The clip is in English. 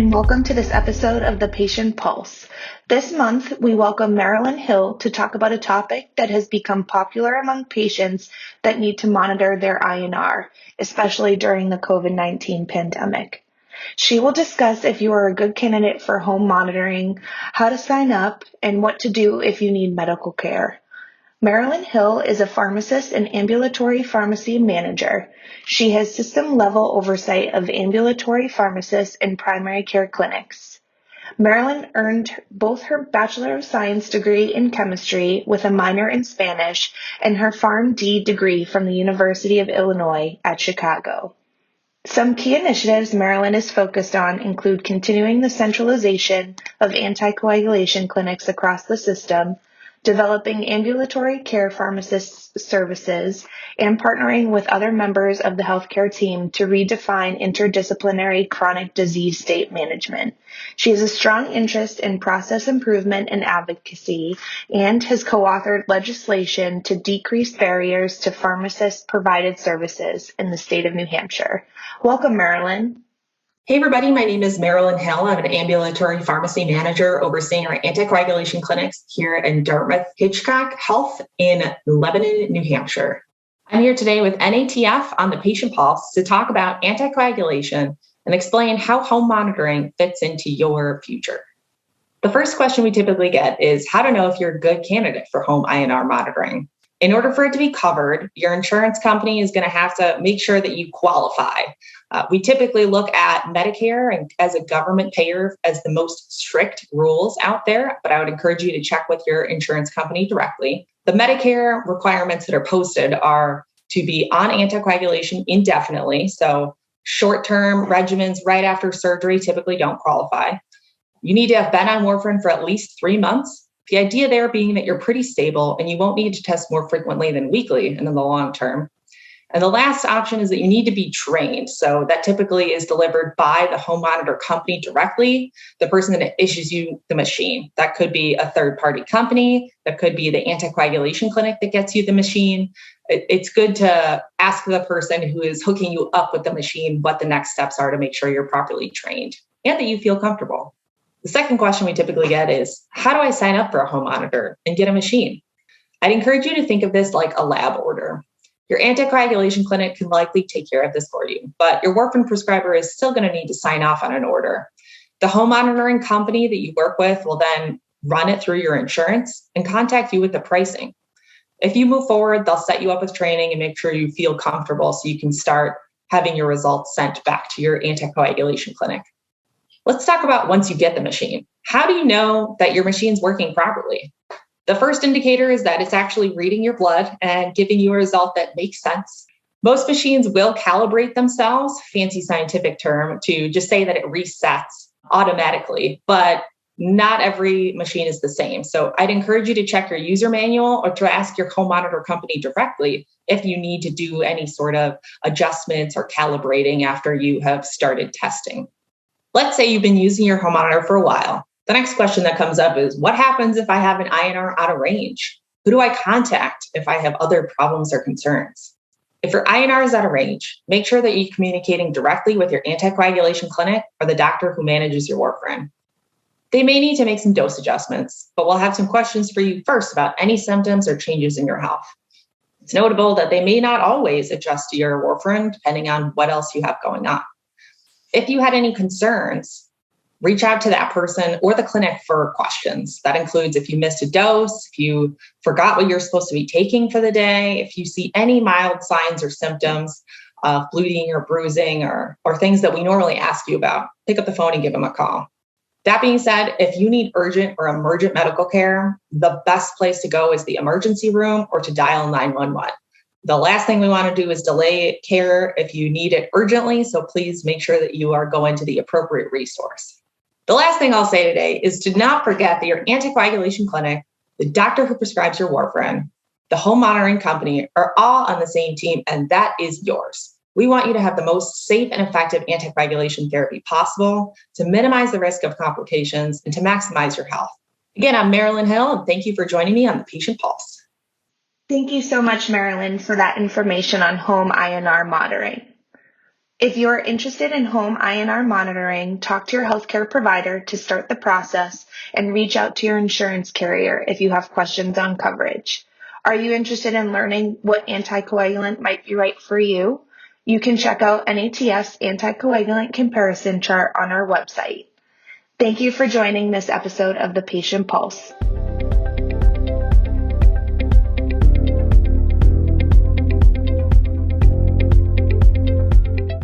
and welcome to this episode of the Patient Pulse. This month, we welcome Marilyn Hill to talk about a topic that has become popular among patients that need to monitor their INR, especially during the COVID-19 pandemic. She will discuss if you are a good candidate for home monitoring, how to sign up, and what to do if you need medical care. Marilyn Hill is a pharmacist and ambulatory pharmacy manager. She has system-level oversight of ambulatory pharmacists in primary care clinics. Marilyn earned both her Bachelor of Science degree in chemistry with a minor in Spanish and her PharmD degree from the University of Illinois at Chicago. Some key initiatives Marilyn is focused on include continuing the centralization of anticoagulation clinics across the system, developing ambulatory care pharmacist services, and partnering with other members of the healthcare team to redefine interdisciplinary chronic disease state management. She has a strong interest in process improvement and advocacy and has co-authored legislation to decrease barriers to pharmacist-provided services in the state of New Hampshire. Welcome, Marilyn. Hey everybody, my name is Marilyn Hill. I'm an ambulatory pharmacy manager overseeing our anticoagulation clinics here in Dartmouth-Hitchcock Health in Lebanon, New Hampshire. I'm here today with NATF on the Patient Pulse to talk about anticoagulation and explain how home monitoring fits into your future. The first question we typically get is how to know if you're a good candidate for home INR monitoring. In order for it to be covered, your insurance company is going to have to make sure that you qualify. We typically look at Medicare and as a government payer as the most strict rules out there, but I would encourage you to check with your insurance company directly. The Medicare requirements that are posted are to be on anticoagulation indefinitely. So short-term regimens right after surgery typically don't qualify. You need to have been on warfarin for at least 3 months. The idea there being that you're pretty stable and you won't need to test more frequently than weekly and in the long term. And the last option is that you need to be trained. So that typically is delivered by the home monitor company directly, the person that issues you the machine. That could be a third-party company. That could be the anticoagulation clinic that gets you the machine. It's good to ask the person who is hooking you up with the machine what the next steps are to make sure you're properly trained and that you feel comfortable. The second question we typically get is, how do I sign up for a home monitor and get a machine? I'd encourage you to think of this like a lab order. Your anticoagulation clinic can likely take care of this for you, but your warfarin prescriber is still going to need to sign off on an order. The home monitoring company that you work with will then run it through your insurance and contact you with the pricing. If you move forward, they'll set you up with training and make sure you feel comfortable so you can start having your results sent back to your anticoagulation clinic. Let's talk about once you get the machine. How do you know that your machine's working properly? The first indicator is that it's actually reading your blood and giving you a result that makes sense. Most machines will calibrate themselves, fancy scientific term, to just say that it resets automatically, but not every machine is the same. So I'd encourage you to check your user manual or to ask your home monitor company directly if you need to do any sort of adjustments or calibrating after you have started testing. Let's say you've been using your home monitor for a while. The next question that comes up is, what happens if I have an INR out of range? Who do I contact if I have other problems or concerns? If your INR is out of range, make sure that you're communicating directly with your anticoagulation clinic or the doctor who manages your warfarin. They may need to make some dose adjustments, but we'll have some questions for you first about any symptoms or changes in your health. It's notable that they may not always adjust to your warfarin depending on what else you have going on. If you had any concerns, reach out to that person or the clinic for questions. That includes if you missed a dose, if you forgot what you're supposed to be taking for the day, if you see any mild signs or symptoms of bleeding or bruising or things that we normally ask you about, pick up the phone and give them a call. That being said, if you need urgent or emergent medical care, the best place to go is the emergency room or to dial 911. The last thing we want to do is delay care if you need it urgently, so please make sure that you are going to the appropriate resource. The last thing I'll say today is to not forget that your anticoagulation clinic, the doctor who prescribes your warfarin, the home monitoring company are all on the same team, and that is yours. We want you to have the most safe and effective anticoagulation therapy possible to minimize the risk of complications and to maximize your health. Again, I'm Marilyn Hill, and thank you for joining me on the Patient Pulse. Thank you so much, Marilyn, for that information on home INR monitoring. If you're interested in home INR monitoring, talk to your healthcare provider to start the process and reach out to your insurance carrier if you have questions on coverage. Are you interested in learning what anticoagulant might be right for you? You can check out NATS anticoagulant comparison chart on our website. Thank you for joining this episode of The Patient Pulse.